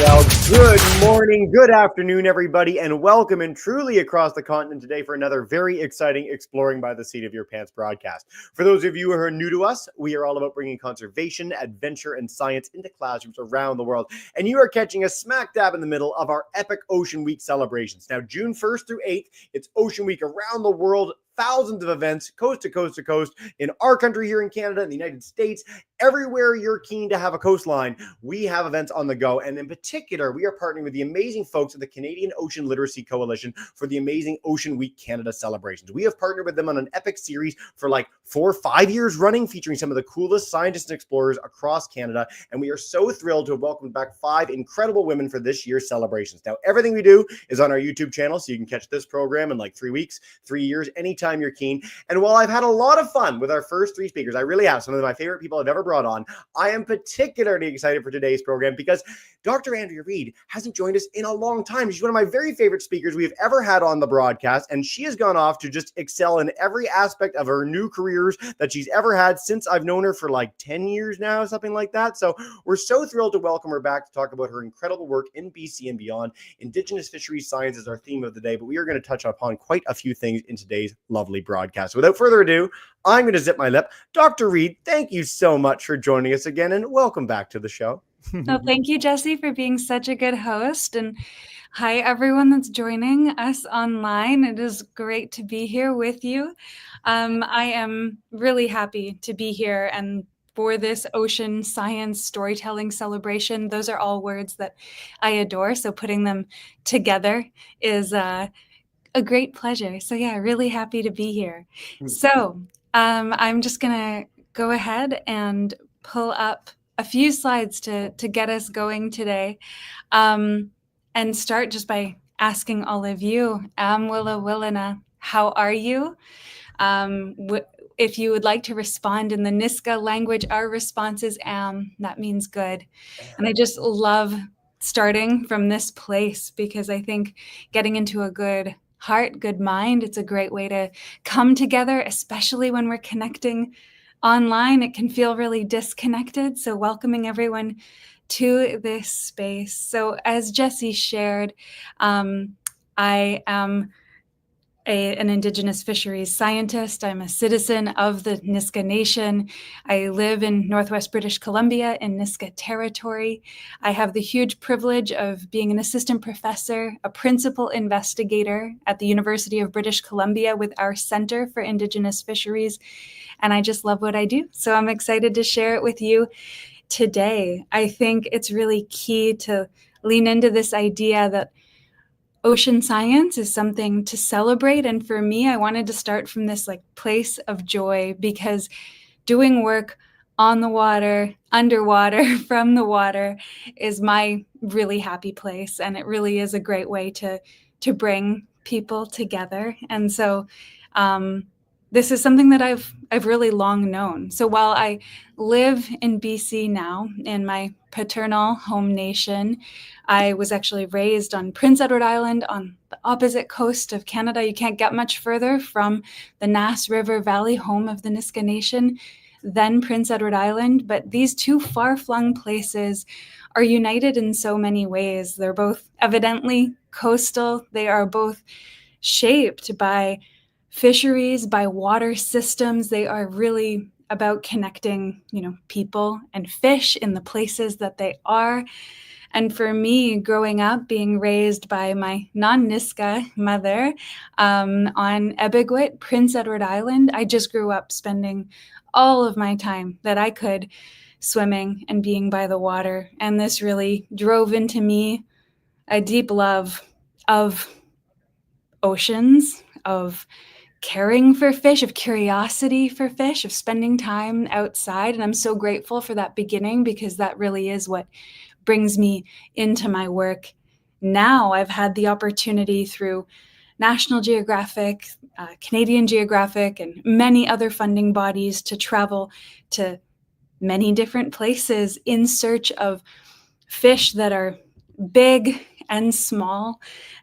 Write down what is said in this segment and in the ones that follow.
Well, good morning, good afternoon, everybody, and welcome and truly across the continent today for another very exciting Exploring by the Seat of Your Pants broadcast. For those of you who are new to us, we are all about bringing conservation, adventure, and science into classrooms around the world, and you are catching us smack dab in the middle of our epic Ocean Week celebrations. Now, June 1st through 8th, it's Ocean Week around the world. Thousands of events, coast to coast to coast, in our country here in Canada, in the United States, everywhere you're keen to have a coastline, we have events on the go. And in particular, we are partnering with the amazing folks at the Canadian Ocean Literacy Coalition for the amazing Ocean Week Canada celebrations. We have partnered with them on an epic series for like 4 or 5 years running, featuring some of the coolest scientists and explorers across Canada. And we are so thrilled to have welcomed back 5 incredible women for this year's celebrations. Now, everything we do is on our YouTube channel, so you can catch this program in like 3 weeks, 3 years, anytime you're keen. And while I've had a lot of fun with our first 3 speakers, I really have, some of my favorite people I've ever brought on, I am particularly excited for today's program because Dr. Andrea Reid hasn't joined us in a long time. She's one of my very favorite speakers we've ever had on the broadcast, and she has gone off to just excel in every aspect of her new careers that she's ever had since I've known her for like 10 years now, something like that. So we're so thrilled to welcome her back to talk about her incredible work in BC and beyond. Indigenous Fisheries Science is our theme of the day, but we are going to touch upon quite a few things in today's lovely broadcast. So without further ado, I'm going to zip my lip. Dr. Reid, thank you so much for joining us again, and welcome back to the show. Oh, thank you, Jesse, for being such a good host. And hi, everyone that's joining us online. It is great to be here with you. I am really happy to be here and for this ocean science storytelling celebration. Those are all words that I adore. So putting them together is a great pleasure. So yeah, really happy to be here. So I'm just going to go ahead and pull up a few slides to get us going today, and start just by asking all of you, Willa Willina, how are you? If you would like to respond in the Nisg language, our response is that means good. And I just love starting from this place because I think getting into a good heart, good mind, it's a great way to come together, especially when we're connecting online. It can feel really disconnected. So welcoming everyone to this space. So as Jesse shared, I am an Indigenous Fisheries Scientist. I'm a citizen of the Nisg Nation. I live in Northwest British Columbia in Nisg territory. I have the huge privilege of being an assistant professor, a principal investigator at the University of British Columbia with our Center for Indigenous Fisheries. And I just love what I do. So I'm excited to share it with you today. I think it's really key to lean into this idea that ocean science is something to celebrate. And for me, I wanted to start from this like place of joy, because doing work on the water, underwater, from the water is my really happy place. And it really is a great way to bring people together. And so this is something that I've really long known. So while I live in BC now, in my paternal home nation, I was actually raised on Prince Edward Island on the opposite coast of Canada. You can't get much further from the Nass River Valley, home of the Nisg Nation, than Prince Edward Island. But these two far-flung places are united in so many ways. They're both evidently coastal. They are both shaped by fisheries, by water systems. They are really about connecting, people and fish in the places that they are. And for me, growing up, being raised by my non-Nisg mother on Ebiguit, Prince Edward Island, I just grew up spending all of my time that I could swimming and being by the water. And this really drove into me a deep love of oceans, of caring for fish, of curiosity for fish, of spending time outside. And I'm so grateful for that beginning, because that really is what brings me into my work now. I've had the opportunity through National Geographic, Canadian Geographic, and many other funding bodies to travel to many different places in search of fish that are big and small,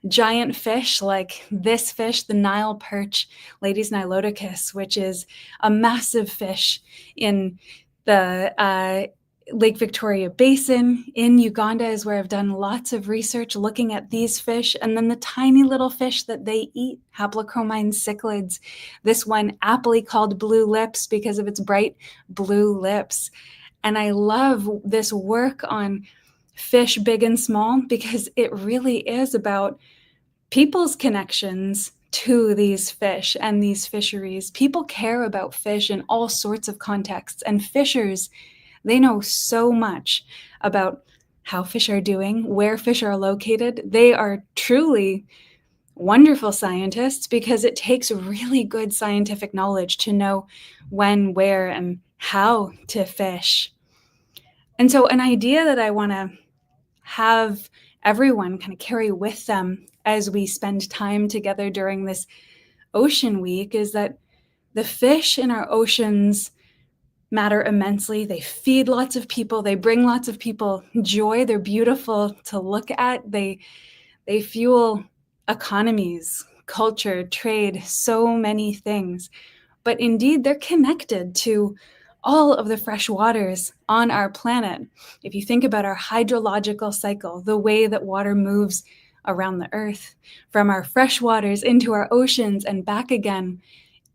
giant fish like this fish, the Nile perch, Ladies Niloticus, which is a massive fish in the Lake Victoria Basin in Uganda is where I've done lots of research looking at these fish, and then the tiny little fish that they eat, haplochromine cichlids. This one aptly called blue lips because of its bright blue lips. And I love this work on fish big and small because it really is about people's connections to these fish and these fisheries. People care about fish in all sorts of contexts, and fishers, they know so much about how fish are doing, where fish are located. They are truly wonderful scientists because it takes really good scientific knowledge to know when, where, and how to fish. And so, an idea that I want to have everyone kind of carry with them as we spend time together during this ocean week is that the fish in our oceans matter immensely. They feed lots of people. They bring lots of people joy. They're beautiful to look at. They fuel economies, culture, trade, so many things. But indeed, they're connected to all of the fresh waters on our planet. If you think about our hydrological cycle, the way that water moves around the earth, from our fresh waters into our oceans and back again,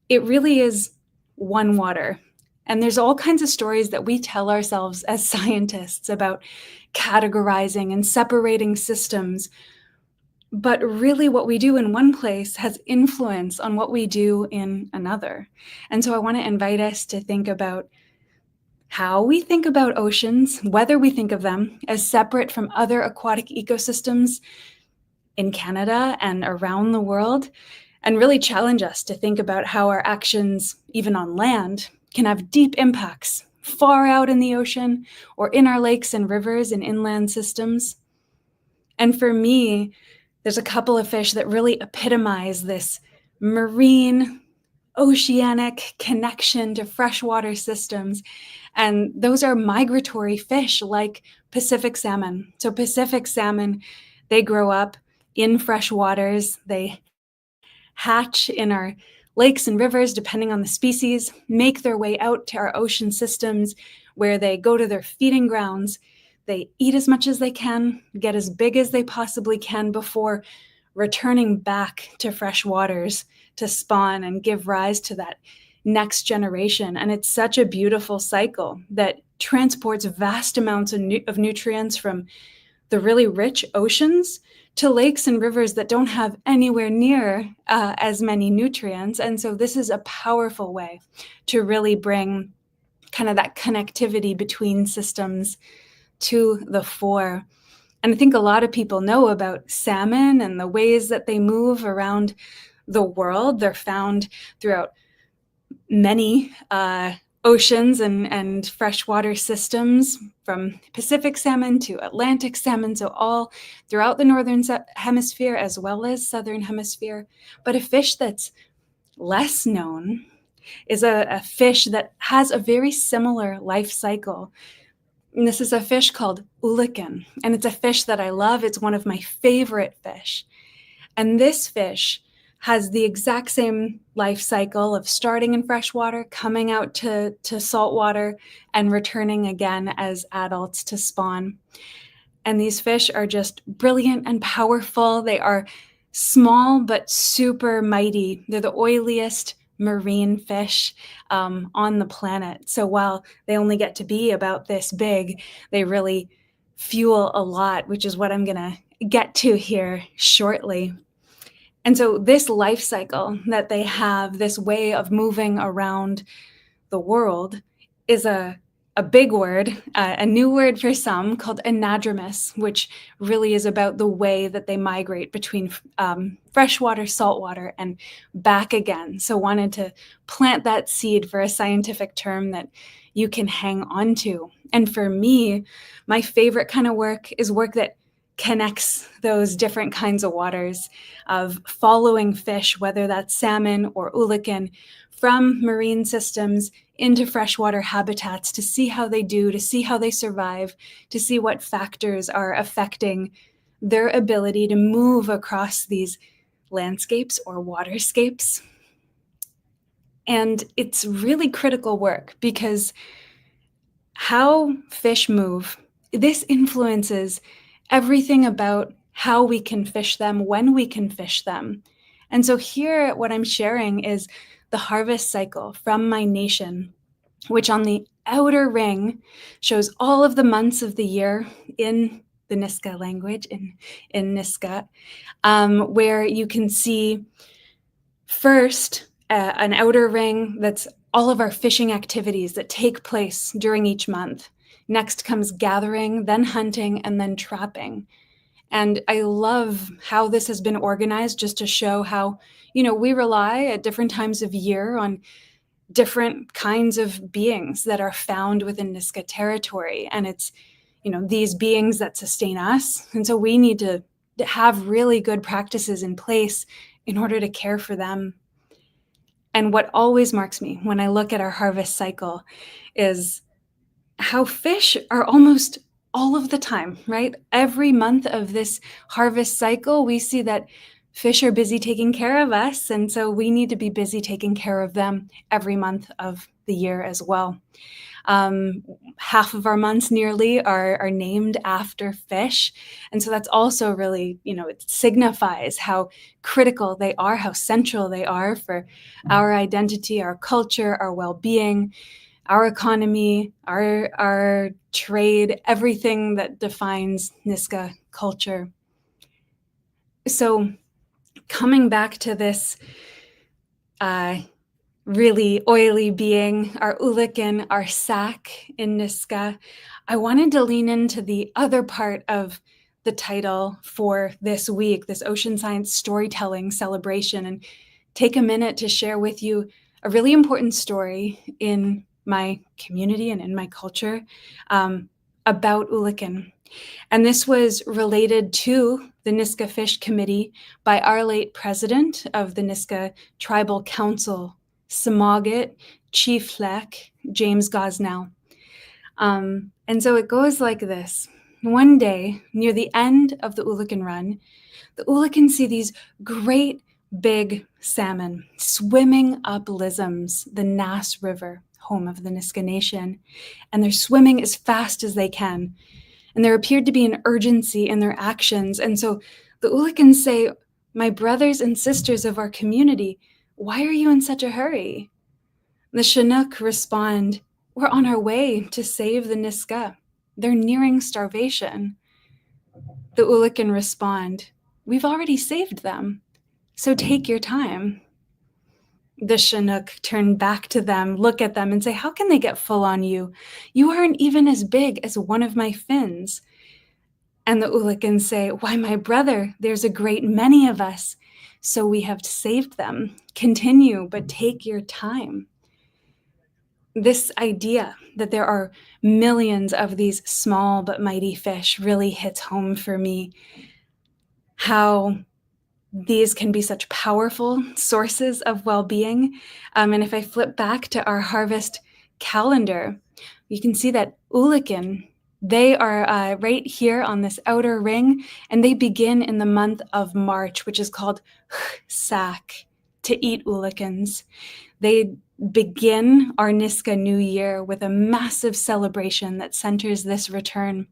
it really is one water. And there's all kinds of stories that we tell ourselves as scientists about categorizing and separating systems. But really, what we do in one place has influence on what we do in another. And so I want to invite us to think about how we think about oceans, whether we think of them as separate from other aquatic ecosystems in Canada and around the world, and really challenge us to think about how our actions, even on land, can have deep impacts far out in the ocean or in our lakes and rivers and inland systems. And for me, there's a couple of fish that really epitomize this marine, oceanic connection to freshwater systems. And those are migratory fish like Pacific salmon. So Pacific salmon, they grow up in fresh waters. They hatch in our lakes and rivers, depending on the species, make their way out to our ocean systems where they go to their feeding grounds. They eat as much as they can, get as big as they possibly can before returning back to fresh waters to spawn and give rise to that next generation. And it's such a beautiful cycle that transports vast amounts of nutrients from the really rich oceans to lakes and rivers that don't have anywhere near as many nutrients. And so this is a powerful way to really bring kind of that connectivity between systems to the fore. And I think a lot of people know about salmon and the ways that they move around the world. They're found throughout many oceans and freshwater systems, from Pacific salmon to Atlantic salmon, so all throughout the northern hemisphere as well as southern hemisphere. But a fish that's less known is a fish that has a very similar life cycle. And this is a fish called ulican, and it's a fish that I love. It's one of my favorite fish. And this fish has the exact same life cycle of starting in freshwater, coming out to saltwater, and returning again as adults to spawn. And these fish are just brilliant and powerful. They are small but super mighty. They're the oiliest marine fish on the planet. So while they only get to be about this big, they really fuel a lot, which is what I'm going to get to here shortly. And so this life cycle that they have, this way of moving around the world, is a big word, a new word for some, called anadromous, which really is about the way that they migrate between freshwater, saltwater, and back again. So wanted to plant that seed for a scientific term that you can hang on to. And for me, my favorite kind of work is work that connects those different kinds of waters, of following fish, whether that's salmon or ulican, from marine systems into freshwater habitats to see how they do, to see how they survive, to see what factors are affecting their ability to move across these landscapes or waterscapes. And it's really critical work because how fish move, this influences everything about how we can fish them, when we can fish them. And so here, what I'm sharing is the harvest cycle from my nation, which on the outer ring shows all of the months of the year in the Nisga'a language, in Nisga'a, where you can see first an outer ring that's all of our fishing activities that take place during each month. Next comes gathering, then hunting, and then trapping. And I love how this has been organized just to show how, we rely at different times of year on different kinds of beings that are found within Nisga'a territory. And it's, these beings that sustain us. And so we need to have really good practices in place in order to care for them. And what always marks me when I look at our harvest cycle is how fish are almost all of the time, right? Every month of this harvest cycle, we see that fish are busy taking care of us. And so we need to be busy taking care of them every month of the year as well. Half of our months nearly are named after fish. And so that's also really, it signifies how critical they are, how central they are for our identity, our culture, our well-being, our economy, our trade, everything that defines Nisga'a culture. So coming back to this really oily being, our ulikin, our sack in Nisga'a, I wanted to lean into the other part of the title for this week, this Ocean Science Storytelling Celebration, and take a minute to share with you a really important story in my community and in my culture about ulikin. And this was related to the Nisga'a Fish Committee by our late president of the Nisga'a Tribal Council, Samogit Chief Lek, James Gosnell. And so it goes like this. One day, near the end of the ulikin run, the ulikin see these great big salmon swimming up Lisms, the Nass River, home of the Nisga'a Nation. And they're swimming as fast as they can. And there appeared to be an urgency in their actions. And so the ulikins say, "My brothers and sisters of our community, why are you in such a hurry?" The Chinook respond, "We're on our way to save the Nisga'a. They're nearing starvation." The ulikin respond, "We've already saved them, so take your time." The Chinook turn back to them, look at them, and say, "How can they get full on you? You aren't even as big as one of my fins." And the ulikins say, "Why, my brother, there's a great many of us, so we have saved them. Continue, but take your time." This idea that there are millions of these small but mighty fish really hits home for me. How these can be such powerful sources of well-being. And if I flip back to our harvest calendar, you can see that ulikin, they are right here on this outer ring, and they begin in the month of March, which is called Sak, to eat ulikins. They begin our Nisga'a New Year with a massive celebration that centers this return.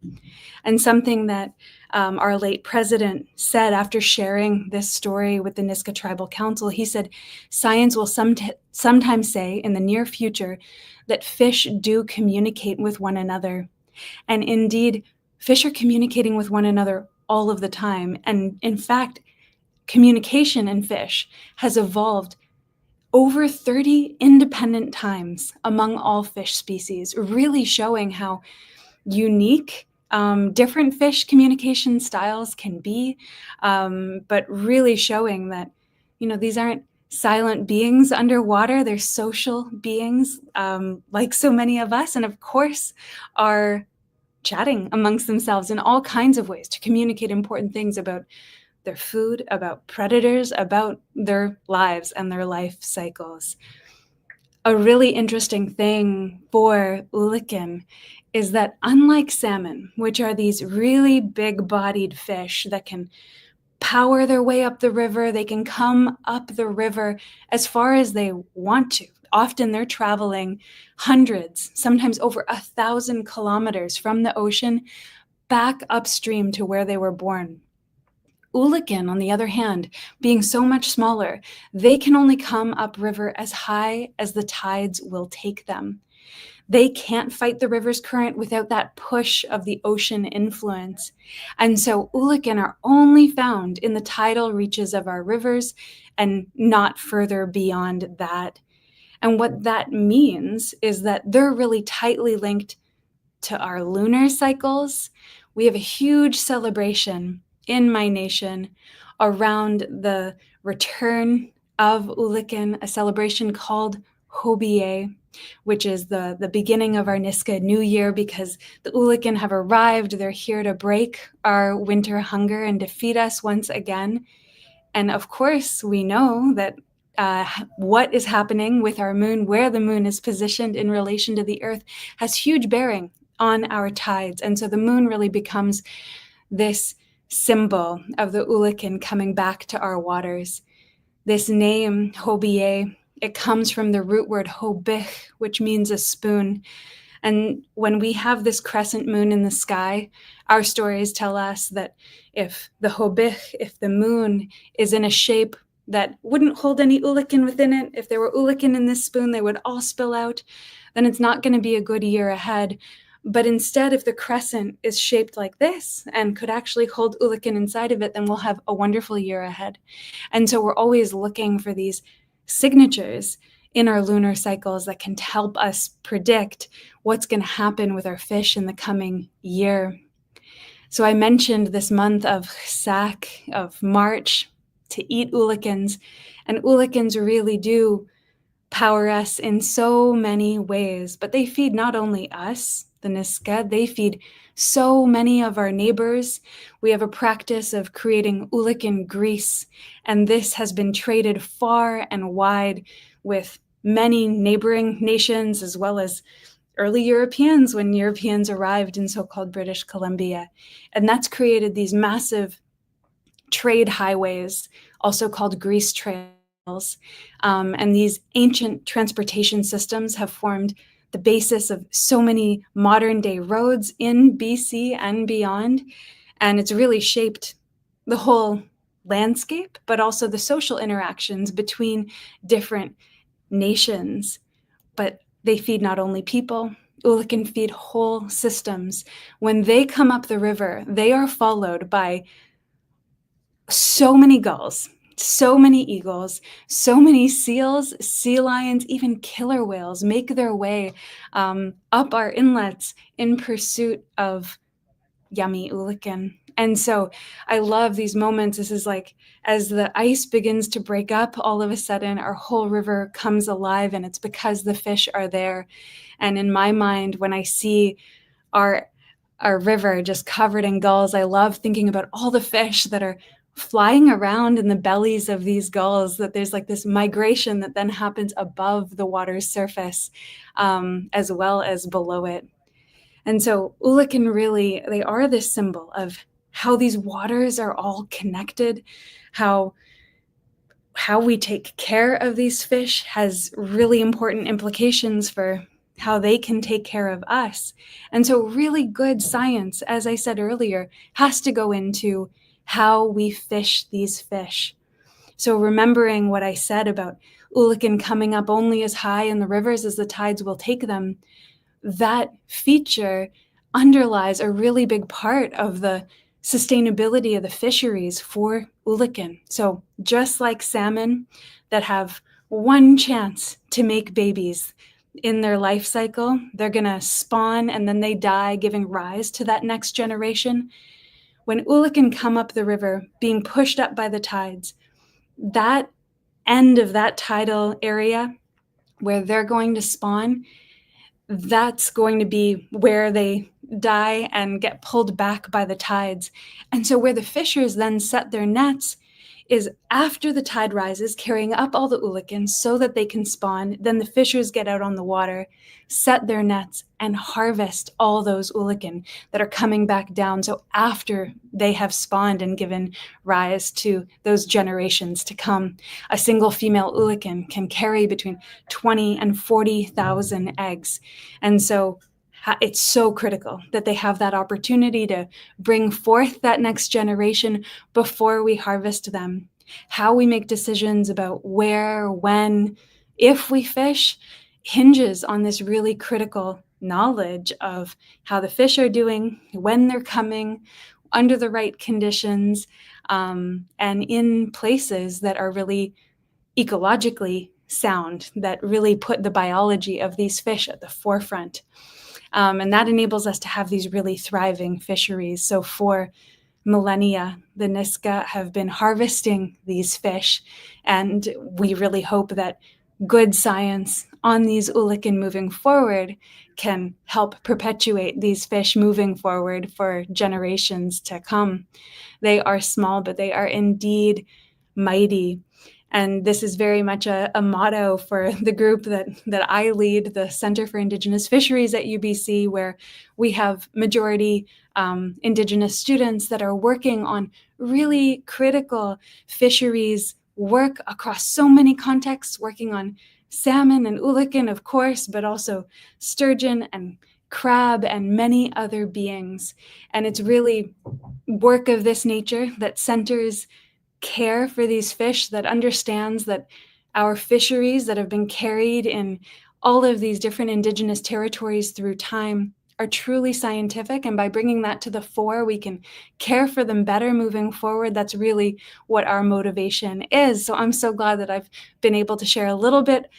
And something that our late president said after sharing this story with the Nisga'a Tribal Council, he said, "Science will sometimes say in the near future that fish do communicate with one another." And indeed, fish are communicating with one another all of the time. And in fact, communication in fish has evolved over 30 independent times among all fish species, really showing how unique different fish communication styles can be, but really showing that, these aren't silent beings underwater. They're social beings like so many of us, and of course are chatting amongst themselves in all kinds of ways to communicate important things about their food, about predators, about their lives and their life cycles. A really interesting thing for ulikin is that unlike salmon, which are these really big-bodied fish that can power their way up the river, they can come up the river as far as they want to, often they're traveling hundreds, sometimes over 1,000 kilometers from the ocean back upstream to where they were born. Oolican, on the other hand, being so much smaller, they can only come upriver as high as the tides will take them. They can't fight the river's current without that push of the ocean influence. And so oolican are only found in the tidal reaches of our rivers and not further beyond that. And what that means is that they're really tightly linked to our lunar cycles. We have a huge celebration in my nation around the return of oolican, a celebration called Hobie, which is the beginning of our Nisg New Year, because the oolican have arrived. They're here to break our winter hunger and defeat us once again. And of course, we know that what is happening with our moon, where the moon is positioned in relation to the earth, has huge bearing on our tides. And so the moon really becomes this symbol of the oolican coming back to our waters. This name, Hobie, it comes from the root word hobich, which means a spoon. And when we have this crescent moon in the sky, our stories tell us that if the hobich, if the moon is in a shape that wouldn't hold any oolican within it, if there were oolican in this spoon, they would all spill out, then it's not going to be a good year ahead. But instead, if the crescent is shaped like this and could actually hold oolican inside of it, then we'll have a wonderful year ahead. And so we're always looking for these signatures in our lunar cycles that can help us predict what's going to happen with our fish in the coming year. So I mentioned this month of Sac, of March, to eat oolicans, and oolicans really do power us in so many ways, but they feed not only us, the Nisg, they feed so many of our neighbors. We have a practice of creating oolican grease, and this has been traded far and wide with many neighboring nations, as well as early Europeans when Europeans arrived in so-called British Columbia. And that's created these massive trade highways, also called grease trails. And these ancient transportation systems have formed the basis of so many modern day roads in BC and beyond. And it's really shaped the whole landscape, but also the social interactions between different nations. But they feed not only people, oolican feed whole systems. When they come up the river, they are followed by so many gulls, so many eagles, so many seals, sea lions, even killer whales make their way up our inlets in pursuit of yummy oolican. And so I love these moments. This is like as the ice begins to break up, all of a sudden our whole river comes alive, and it's because the fish are there. And in my mind, when I see our river just covered in gulls, I love thinking about all the fish that are flying around in the bellies of these gulls, that there's like this migration that then happens above the water's surface, as well as below it. And so oolican really, they are this symbol of how these waters are all connected, how we take care of these fish has really important implications for how they can take care of us. And so really good science, as I said earlier, has to go into how we fish these fish. So remembering what I said about oolican coming up only as high in the rivers as the tides will take them, that feature underlies a really big part of the sustainability of the fisheries for oolican. So just like salmon that have one chance to make babies in their life cycle, they're going to spawn and then they die, giving rise to that next generation. When oolican come up the river, being pushed up by the tides, that end of that tidal area where they're going to spawn, that's going to be where they die and get pulled back by the tides. And so where the fishers then set their nets is after the tide rises, carrying up all the ulikin so that they can spawn. Then the fishers get out on the water, set their nets, and harvest all those ulikin that are coming back down. So after they have spawned and given rise to those generations to come, a single female ulikin can carry between 20 and 40,000 eggs. And so it's so critical that they have that opportunity to bring forth that next generation before we harvest them. How we make decisions about where, when, if we fish hinges on this really critical knowledge of how the fish are doing, when they're coming, under the right conditions, and in places that are really ecologically sound, that really put the biology of these fish at the forefront. And that enables us to have these really thriving fisheries. So for millennia, the Nisg have been harvesting these fish, and we really hope that good science on these ulikin moving forward can help perpetuate these fish moving forward for generations to come. They are small, but they are indeed mighty. And this is very much a motto for the group that I lead, the Center for Indigenous Fisheries at UBC, where we have majority Indigenous students that are working on really critical fisheries work across so many contexts, working on salmon and ulikin, of course, but also sturgeon and crab and many other beings. And it's really work of this nature that centers care for these fish, that understands that our fisheries that have been carried in all of these different Indigenous territories through time are truly scientific. And by bringing that to the fore, we can care for them better moving forward. That's really what our motivation is. So I'm so glad that I've been able to share a little bit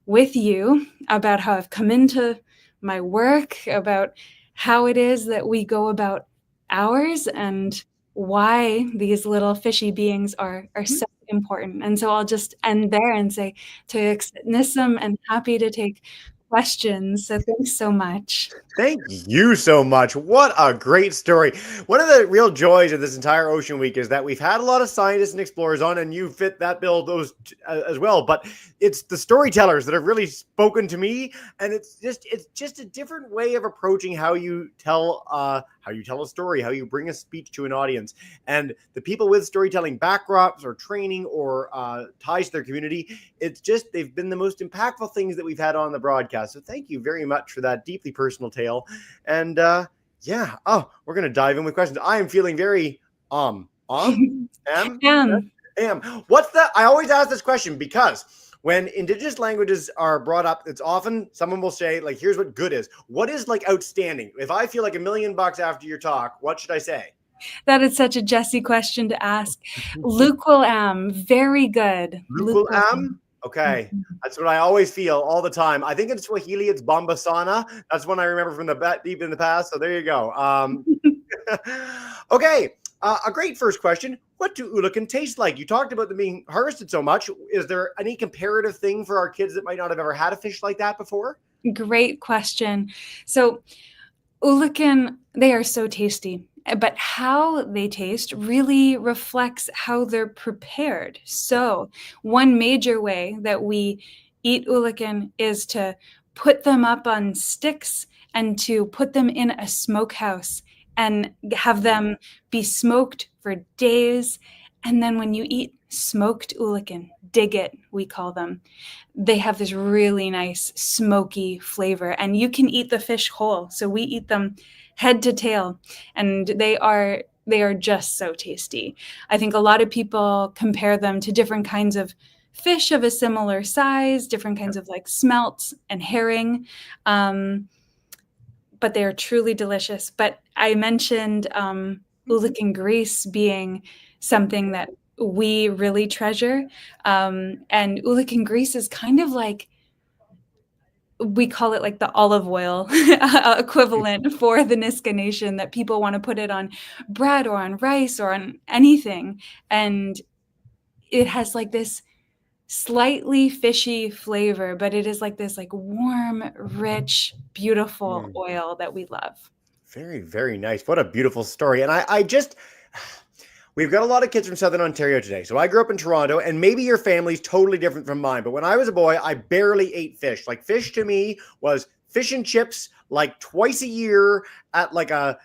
with you about how I've come into my work, about how it is that we go about ours, and why these little fishy beings are so important. And so I'll just end there and say to Nissim, and happy to take questions. So thanks so much. Thank you so much. What a great story. One of the real joys of this entire Ocean Week is that we've had a lot of scientists and explorers on, and you fit that bill those as well. But it's the storytellers that have really spoken to me, and it's just a different way of approaching how you tell a story, how you bring a speech to an audience. And the people with storytelling backdrops or training or ties to their community, it's just they've been the most impactful things that we've had on the broadcast. So thank you very much for that deeply personal tale. And yeah, we're gonna dive in with questions. I am feeling very am. What's the? I always ask this question because when Indigenous languages are brought up, it's often someone will say, like, here's what good is. What is like outstanding? If I feel like $1 million after your talk, what should I say? That is such a Jesse question to ask. Lukwal am, very good. Lukwal am? Okay, that's what I always feel all the time. I think in Swahili it's Bambasana. That's one I remember from the deep in the past. So there you go. Okay, a great first question. What do ulikin taste like? You talked about them being harvested so much. Is there any comparative thing for our kids that might not have ever had a fish like that before? Great question. So ulikin, they are so tasty, but how they taste really reflects how they're prepared. So one major way that we eat ulikin is to put them up on sticks and to put them in a smokehouse and have them be smoked for days. And then when you eat smoked ulikin, digit, we call them, they have this really nice smoky flavor, and you can eat the fish whole. So we eat them head to tail, and they are just so tasty. I think a lot of people compare them to different kinds of fish of a similar size, different kinds of like smelts and herring, but they are truly delicious. But I mentioned ulikin grease being something that we really treasure. And ulikin grease is kind of like, we call it like the olive oil equivalent for the Nisga'a Nation, that people want to put it on bread or on rice or on anything. And it has like this slightly fishy flavor, but it is like this like warm, rich, beautiful oil that we love. Very, very nice. What a beautiful story. And I just, We've got a lot of kids from Southern Ontario today. So I grew up in Toronto, and maybe your family's totally different from mine. But when I was a boy, I barely ate fish. Like, fish to me was fish and chips like twice a year at like a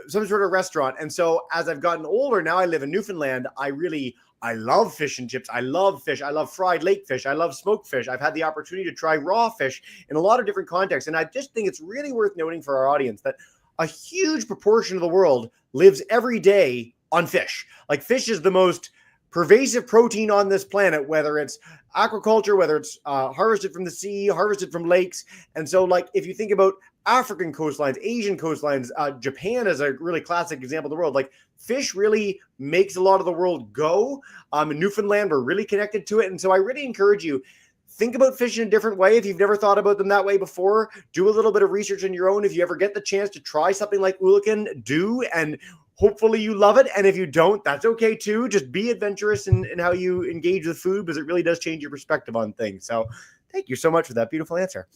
some sort of restaurant. And so as I've gotten older, now I live in Newfoundland. I love fish and chips. I love fish. I love fried lake fish. I love smoked fish. I've had the opportunity to try raw fish in a lot of different contexts. And I just think it's really worth noting for our audience that a huge proportion of the world lives every day on fish. Like, fish is the most pervasive protein on this planet, whether it's aquaculture, whether it's harvested from the sea, harvested from lakes. And so, like, if you think about African coastlines, Asian coastlines, Japan is a really classic example of the world. Like, fish really makes a lot of the world go. In Newfoundland, we're really connected to it. And so I really encourage you, think about fish in a different way. If you've never thought about them that way before, do a little bit of research on your own. If you ever get the chance to try something like Oolakan, do, and hopefully you love it. And if you don't, that's okay too. Just be adventurous in how you engage with food, because it really does change your perspective on things. So thank you so much for that beautiful answer.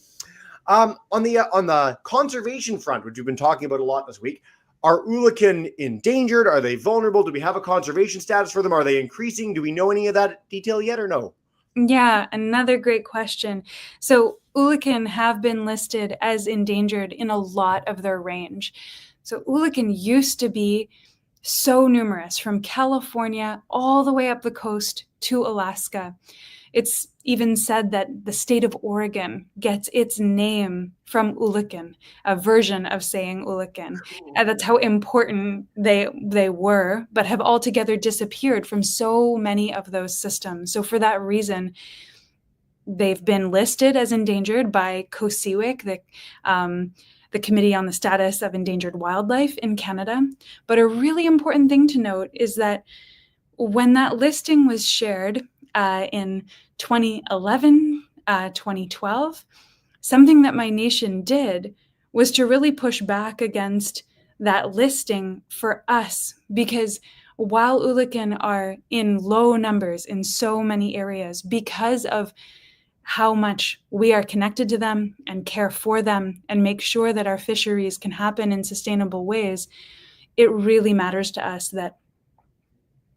On the conservation front, which we've been talking about a lot this week, are Oolakan endangered? Are they vulnerable? Do we have a conservation status for them? Are they increasing? Do we know any of that detail yet or no? Yeah, another great question. So Oolakan have been listed as endangered in a lot of their range. So Oolakan used to be so numerous, from California all the way up the coast to Alaska. It's even said that the state of Oregon gets its name from Oolakan, a version of saying Oolakan. And that's how important they were, but have altogether disappeared from so many of those systems. So for that reason, they've been listed as endangered by COSEWIC, the Committee on the Status of Endangered Wildlife in Canada. But a really important thing to note is that when that listing was shared in 2011, 2012, something that my nation did was to really push back against that listing for us, because while Oolakan are in low numbers in so many areas, because of how much we are connected to them and care for them and make sure that our fisheries can happen in sustainable ways, it really matters to us that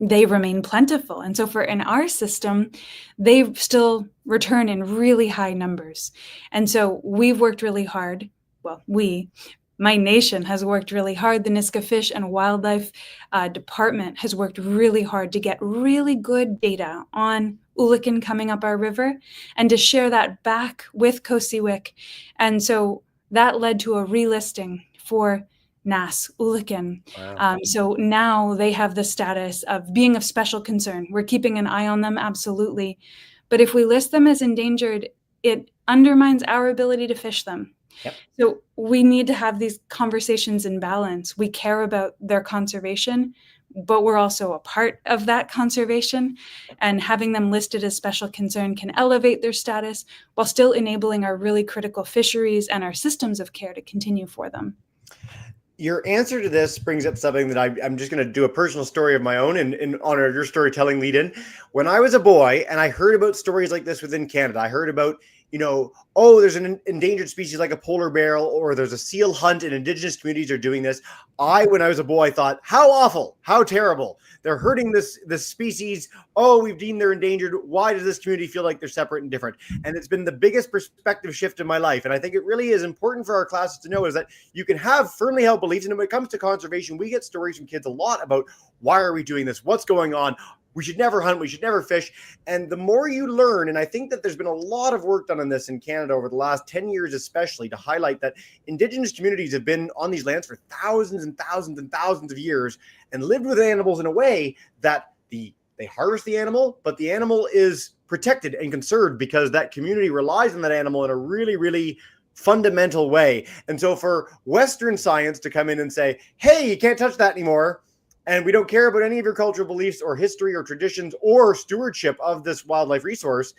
they remain plentiful. And so in our system, they still return in really high numbers. And so we've worked really hard. Well, my nation has worked really hard. The Nisg Fish and Wildlife Department has worked really hard to get really good data on Oolakan coming up our river and to share that back with COSEWIC. And so that led to a relisting for Nass Oolakan. Wow. So now they have the status of being of special concern. We're keeping an eye on them, absolutely. But if we list them as endangered, it undermines our ability to fish them. Yep. So we need to have these conversations in balance. We care about their conservation, but we're also a part of that conservation, and having them listed as special concern can elevate their status while still enabling our really critical fisheries and our systems of care to continue for them. Your answer to this brings up something that I'm just going to do a personal story of my own in honor of your storytelling lead-in. When I was a boy and I heard about stories like this within Canada, I heard about, oh, there's an endangered species like a polar bear, or there's a seal hunt and Indigenous communities are doing this. When I was a boy, thought, how awful, how terrible. They're hurting this species. Oh, we've deemed they're endangered. Why does this community feel like they're separate and different? And it's been the biggest perspective shift in my life. And I think it really is important for our classes to know is that you can have firmly held beliefs. And when it comes to conservation, we get stories from kids a lot about why are we doing this? What's going on? We should never hunt. We should never fish. And the more you learn, and I think that there's been a lot of work done on this in Canada over the last 10 years, especially to highlight that Indigenous communities have been on these lands for thousands and thousands and thousands of years and lived with animals in a way that they harvest the animal, but the animal is protected and conserved because that community relies on that animal in a really, really fundamental way. And so for Western science to come in and say, hey, you can't touch that anymore, and we don't care about any of your cultural beliefs or history or traditions or stewardship of this wildlife resource,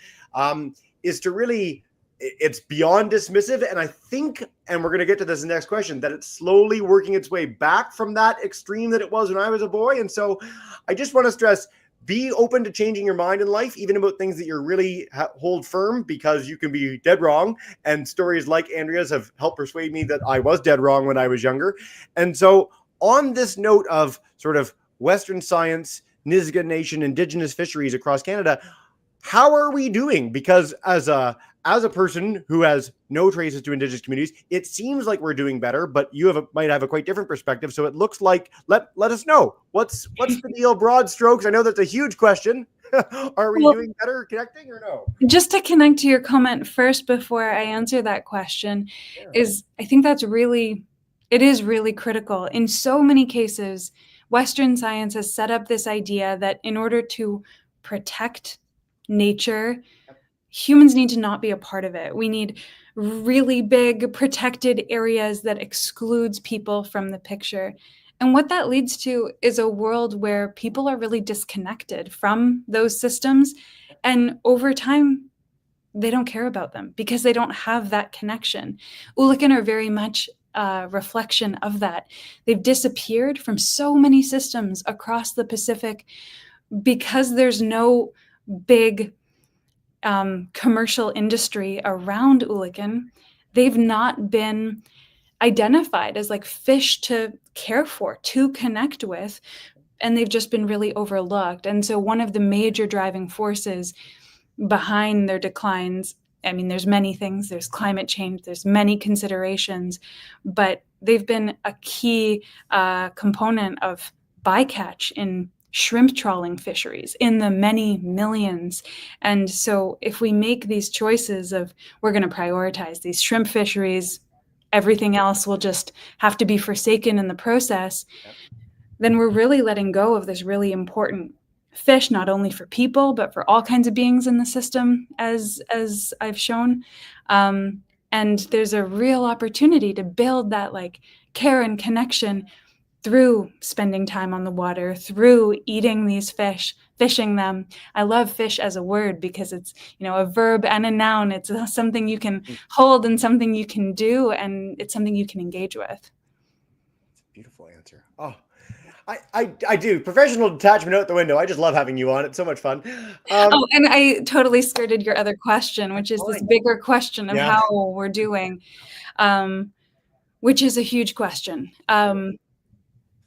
is to really, it's beyond dismissive. And I think, and we're going to get to this in the next question, that it's slowly working its way back from that extreme that it was when I was a boy. And so I just want to stress, be open to changing your mind in life, even about things that you're really hold firm, because you can be dead wrong. And stories like Andrea's have helped persuade me that I was dead wrong when I was younger. And so on this note of sort of Western science Nisg Nation Indigenous fisheries across Canada. How are we doing? Because as a person who has no traces to Indigenous communities, it seems like we're doing better, but you might have a quite different perspective. So it looks like let us know what's the deal, broad strokes. I know that's a huge question. Are we doing better connecting or no? Just to connect to your comment first before I answer that question, is I think it is really critical. In so many cases, Western science has set up this idea that in order to protect nature, humans need to not be a part of it. We need really big protected areas that excludes people from the picture. And what that leads to is a world where people are really disconnected from those systems. And over time, they don't care about them because they don't have that connection. Ulukan are very much a reflection of that. They've disappeared from so many systems across the Pacific because there's no big commercial industry around Ulukan. They've not been identified as like fish to care for, to connect with, and they've just been really overlooked. And so one of the major driving forces behind their declines, I mean, there's many things, there's climate change, there's many considerations, but they've been a key component of bycatch in shrimp trawling fisheries in the many millions. And so if we make these choices of we're going to prioritize these shrimp fisheries, everything else will just have to be forsaken in the process, then we're really letting go of this really important fish, not only for people, but for all kinds of beings in the system, as I've shown. And there's a real opportunity to build that like care and connection through spending time on the water, through eating these fish, fishing them. I love fish as a word because it's, a verb and a noun. It's something you can hold and something you can do, and it's something you can engage with. That's a beautiful answer. Oh, I do. Professional detachment out the window. I just love having you on. It's so much fun. And I totally skirted your other question, which is this bigger question of how we're doing, which is a huge question.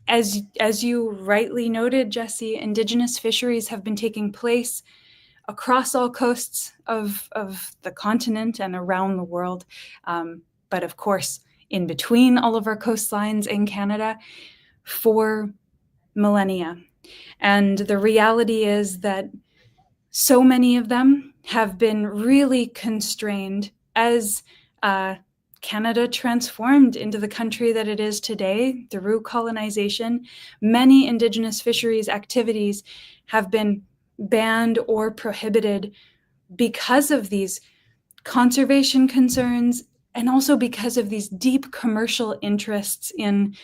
As you rightly noted, Jesse, Indigenous fisheries have been taking place across all coasts of the continent and around the world. But of course, in between all of our coastlines in Canada for millennia. And the reality is that so many of them have been really constrained as Canada transformed into the country that it is today through colonization. Many Indigenous fisheries activities have been banned or prohibited because of these conservation concerns and also because of these deep commercial interests in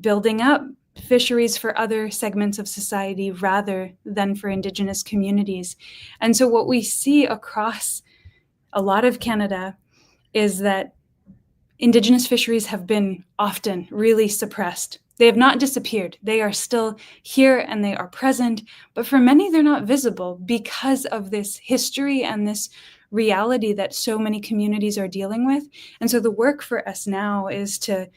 building up fisheries for other segments of society rather than for Indigenous communities. And so what we see across a lot of Canada is that Indigenous fisheries have been often really suppressed. They have not disappeared. They are still here and they are present, but for many, they're not visible because of this history and this reality that so many communities are dealing with. And so the work for us now is to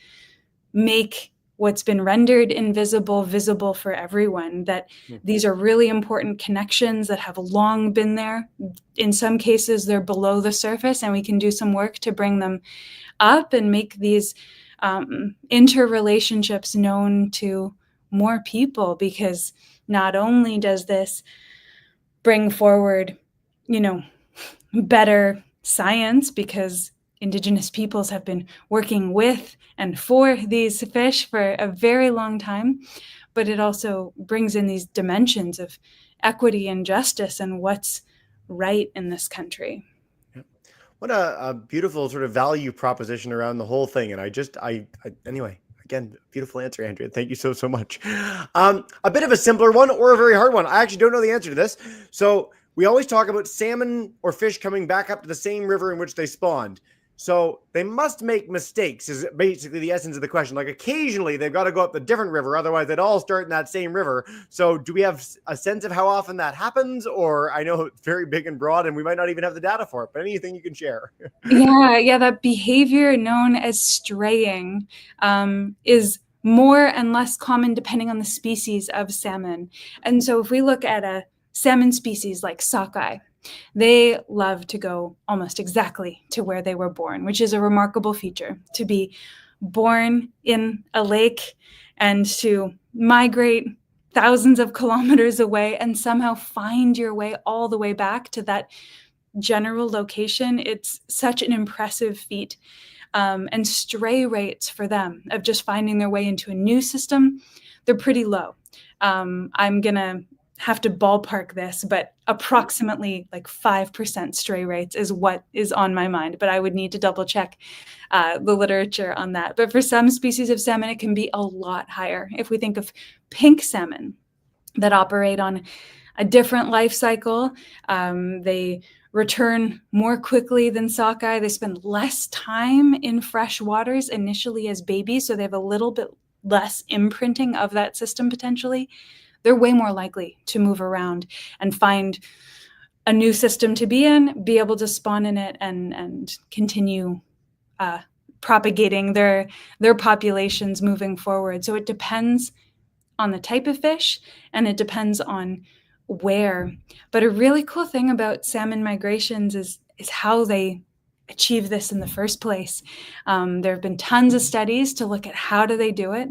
make what's been rendered invisible visible for everyone, that these are really important connections that have long been there. In some cases, they're below the surface, and we can do some work to bring them up and make these interrelationships known to more people, because not only does this bring forward, better science, because Indigenous peoples have been working with and for these fish for a very long time, but it also brings in these dimensions of equity and justice and what's right in this country. What a beautiful sort of value proposition around the whole thing. And anyway, again, beautiful answer, Andrea. Thank you so much. A bit of a simpler one or a very hard one. I actually don't know the answer to this. So we always talk about salmon or fish coming back up to the same river in which they spawned. So they must make mistakes is basically the essence of the question. Like occasionally they've got to go up a different river. Otherwise they'd all start in that same river. So do we have a sense of how often that happens? Or I know it's very big and broad and we might not even have the data for it, but anything you can share. Yeah. That behavior known as straying is more and less common depending on the species of salmon. And so if we look at a salmon species like sockeye, they love to go almost exactly to where they were born, which is a remarkable feature, to be born in a lake and to migrate thousands of kilometers away and somehow find your way all the way back to that general location. It's such an impressive feat. And stray rates for them of just finding their way into a new system, they're pretty low. I'm going to have to ballpark this, but approximately like 5% stray rates is what is on my mind. But I would need to double check the literature on that. But for some species of salmon, it can be a lot higher. If we think of pink salmon that operate on a different life cycle, they return more quickly than sockeye. They spend less time in fresh waters initially as babies, so they have a little bit less imprinting of that system potentially. They're way more likely to move around and find a new system to be in, be able to spawn in it, and continue propagating their populations moving forward. So it depends on the type of fish, and it depends on where. But a really cool thing about salmon migrations is how they achieve this in the first place. There have been tons of studies to look at how do they do it.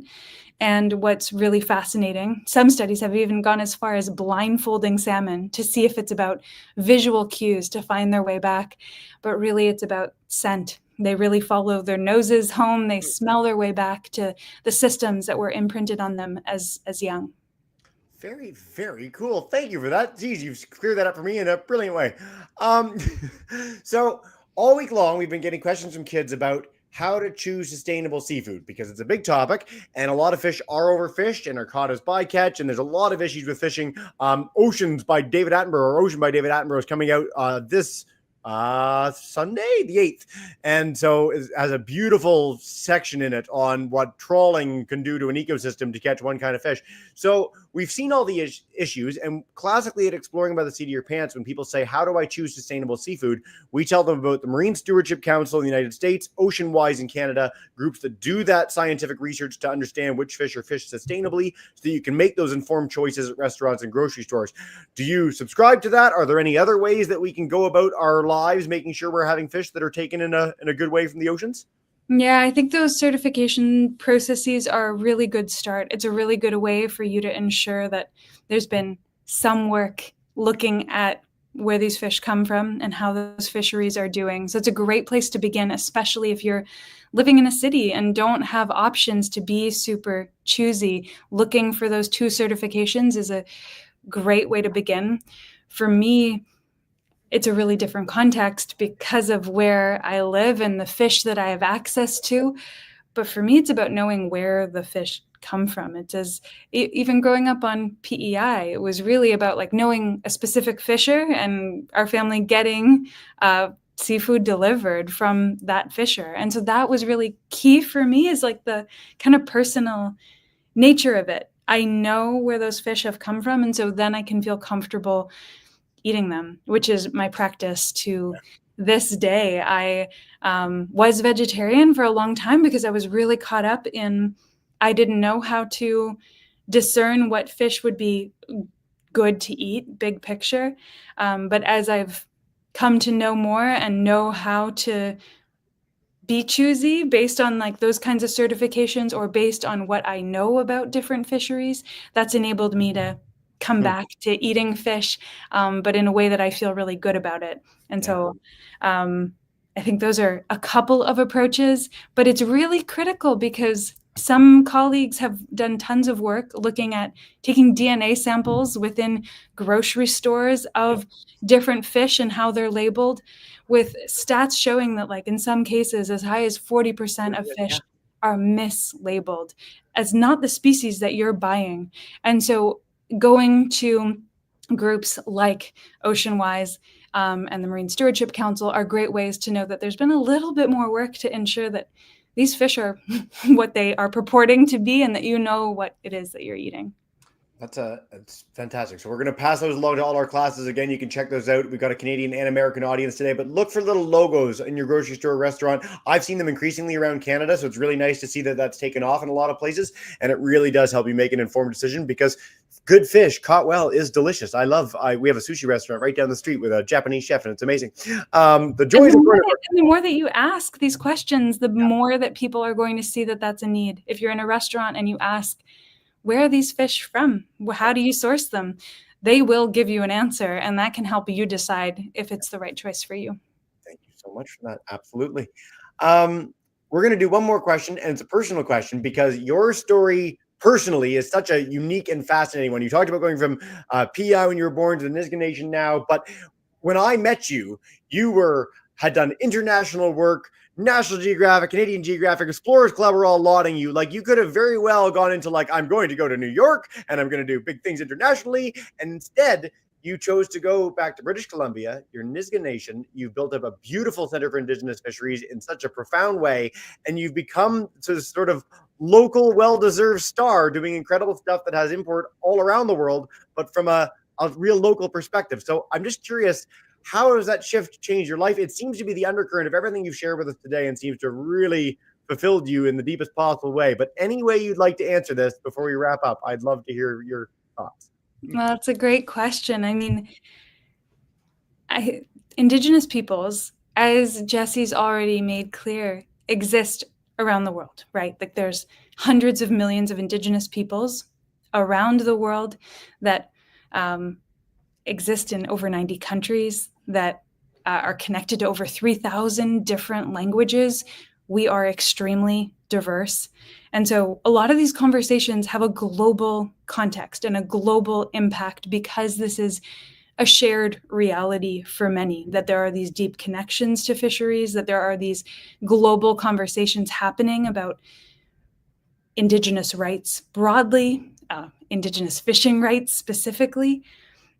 And what's really fascinating, some studies have even gone as far as blindfolding salmon to see if it's about visual cues to find their way back. But really, it's about scent. They really follow their noses home. They smell their way back to the systems that were imprinted on them as young. Very, very cool. Thank you for that. Geez, you've cleared that up for me in a brilliant way. Um, so all week long, we've been getting questions from kids about how to choose sustainable seafood because it's a big topic and a lot of fish are overfished and are caught as bycatch. And there's a lot of issues with fishing. Oceans by David Attenborough, or Ocean by David Attenborough is coming out this Sunday, the 8th. And so it has a beautiful section in it on what trawling can do to an ecosystem to catch one kind of fish. So we've seen all the issues, and classically at Exploring by the Seat of Your Pants, when people say, how do I choose sustainable seafood? We tell them about the Marine Stewardship Council in the United States, OceanWise in Canada, groups that do that scientific research to understand which fish are fished sustainably so that you can make those informed choices at restaurants and grocery stores. Do you subscribe to that? Are there any other ways that we can go about our lives making sure we're having fish that are taken in a good way from the oceans? Yeah, I think those certification processes are a really good start. It's a really good way for you to ensure that there's been some work looking at where these fish come from and how those fisheries are doing. So it's a great place to begin, especially if you're living in a city and don't have options to be super choosy. Looking for those 2 certifications is a great way to begin. For me, it's a really different context because of where I live and the fish that I have access to. But for me, it's about knowing where the fish come from. It does, even growing up on PEI, it was really about like knowing a specific fisher and our family getting seafood delivered from that fisher. And so that was really key for me, is like the kind of personal nature of it. I know where those fish have come from, and so then I can feel comfortable eating them, which is my practice to this day. I was vegetarian for a long time because I was really caught up in, I didn't know how to discern what fish would be good to eat, big picture. But as I've come to know more and know how to be choosy based on like those kinds of certifications or based on what I know about different fisheries, that's enabled me to come back to eating fish, but in a way that I feel really good about it. And so I think those are a couple of approaches, but it's really critical because some colleagues have done tons of work looking at taking DNA samples within grocery stores of different fish and how they're labeled, with stats showing that like in some cases as high as 40% of fish are mislabeled as not the species that you're buying. And so going to groups like OceanWise and the Marine Stewardship Council are great ways to know that there's been a little bit more work to ensure that these fish are what they are purporting to be and that you know what it is that you're eating. That's fantastic. So we're going to pass those along to all our classes. Again, you can check those out. We've got a Canadian and American audience today, but look for little logos in your grocery store, restaurant. I've seen them increasingly around Canada, so it's really nice to see that that's taken off in a lot of places, and it really does help you make an informed decision because good fish caught well is delicious. We have a sushi restaurant right down the street with a Japanese chef, and it's amazing. The joys and the more that you ask these questions, the more that people are going to see that that's a need. If you're in a restaurant and you ask, where are these fish from? How do you source them? They will give you an answer, and that can help you decide if it's the right choice for you. Thank you so much for that. Absolutely. We're going to do one more question, and it's a personal question because your story personally is such a unique and fascinating one. You talked about going from PI when you were born to the Nisg Nation now, but when I met you, you had done international work. National Geographic, Canadian Geographic, Explorers Club are all lauding you. Like you could have very well gone into like, I'm going to go to New York and I'm going to do big things internationally. And instead, you chose to go back to British Columbia, your Nisg Nation. You've built up a beautiful Center for Indigenous Fisheries in such a profound way. And you've become sort of local, well-deserved star doing incredible stuff that has import all around the world, but from a real local perspective. So I'm just curious, how does that shift change your life? It seems to be the undercurrent of everything you've shared with us today and seems to have really fulfilled you in the deepest possible way. But any way you'd like to answer this before we wrap up, I'd love to hear your thoughts. Well, that's a great question. I mean, Indigenous peoples, as Jesse's already made clear, exist around the world, right? Like there's hundreds of millions of Indigenous peoples around the world that exist in over 90 countries, that are connected to over 3,000 different languages. We are extremely diverse. And so a lot of these conversations have a global context and a global impact because this is a shared reality for many, that there are these deep connections to fisheries, that there are these global conversations happening about Indigenous rights broadly, Indigenous fishing rights specifically.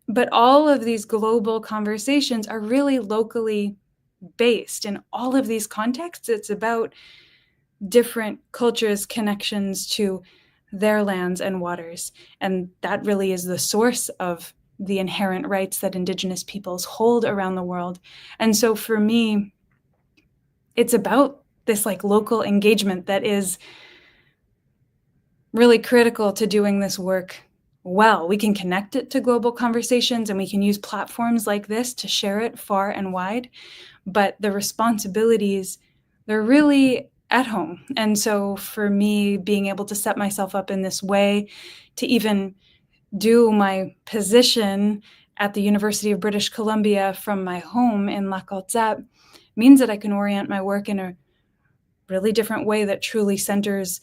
But all of these global conversations are really locally based. In all of these contexts, it's about different cultures' connections to their lands and waters. And that really is the source of the inherent rights that Indigenous peoples hold around the world. And so for me, it's about this like local engagement that is really critical to doing this work well. We can connect it to global conversations and we can use platforms like this to share it far and wide, but the responsibilities, they're really at home. And so for me, being able to set myself up in this way to even do my position at the University of British Columbia from my home in Lac Altsep means that I can orient my work in a really different way that truly centers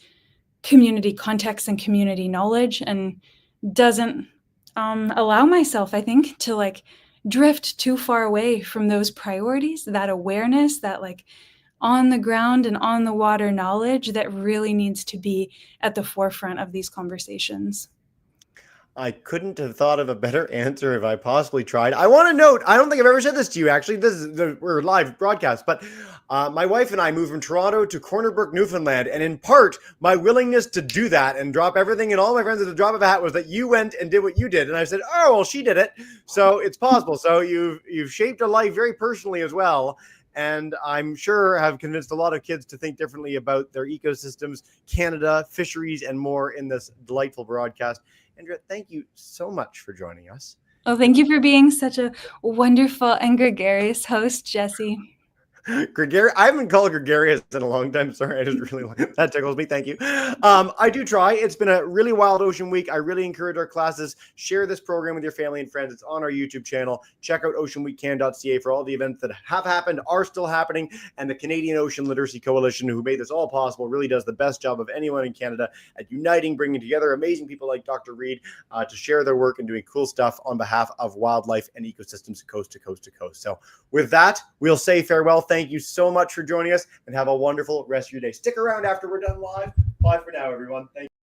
community context and community knowledge and doesn't allow myself, I think, to like drift too far away from those priorities, that awareness, that like on the ground and on the water knowledge that really needs to be at the forefront of these conversations. I couldn't have thought of a better answer if I possibly tried. I want to note, I don't think I've ever said this to you, actually. We're live broadcast, but my wife and I moved from Toronto to Corner Brook, Newfoundland. And in part, my willingness to do that and drop everything and all my friends at the drop of a hat was that you went and did what you did. And I said, oh, well, she did it. So it's possible. So you've shaped a life very personally as well. And I'm sure have convinced a lot of kids to think differently about their ecosystems, Canada, fisheries, and more in this delightful broadcast. Andrea, thank you so much for joining us. Well, thank you for being such a wonderful and gregarious host, Jesse. Gregarious. I haven't called gregarious in a long time. Sorry, I just really that tickles me. Thank you. I do try. It's been a really wild ocean week. I really encourage our classes. Share this program with your family and friends. It's on our YouTube channel. Check out oceanweekcan.ca for all the events that have happened, are still happening, and the Canadian Ocean Literacy Coalition, who made this all possible, really does the best job of anyone in Canada at uniting, bringing together amazing people like Dr. Reid to share their work and doing cool stuff on behalf of wildlife and ecosystems coast to coast to coast. So with that, we'll say farewell. Thank you so much for joining us and have a wonderful rest of your day. Stick around after we're done live. Bye for now, everyone. Thank you.